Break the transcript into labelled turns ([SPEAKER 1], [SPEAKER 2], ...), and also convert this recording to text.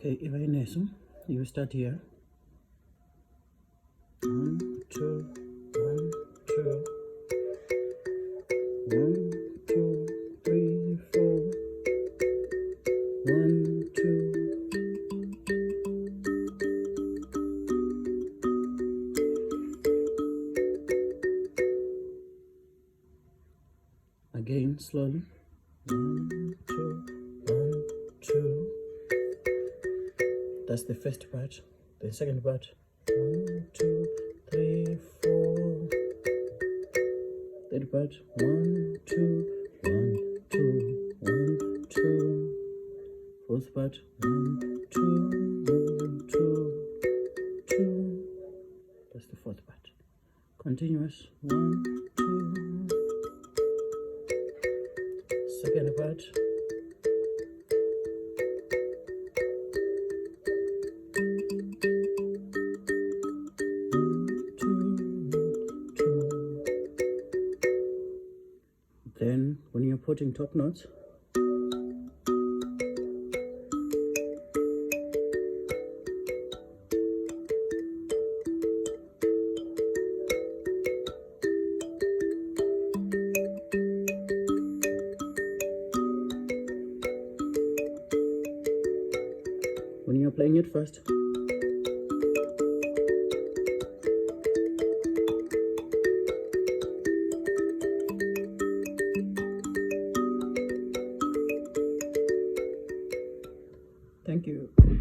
[SPEAKER 1] Okay, Ivai nesu, you start here. 1, 2, 1, 2, 1, 2, 3, 4, 1, 2. Again, slowly. 1, 2, 1, 2. That's the first part. The second part. 1, 2, 3, 4. Third part. 1, 2, 1, 2, 1, 2. Fourth part. 1, 2, 1, 2, 2. That's the fourth part. Continuous. 1, 2. Second part. 1, 2, 2. Then, when you're putting top notes, when you're playing it first,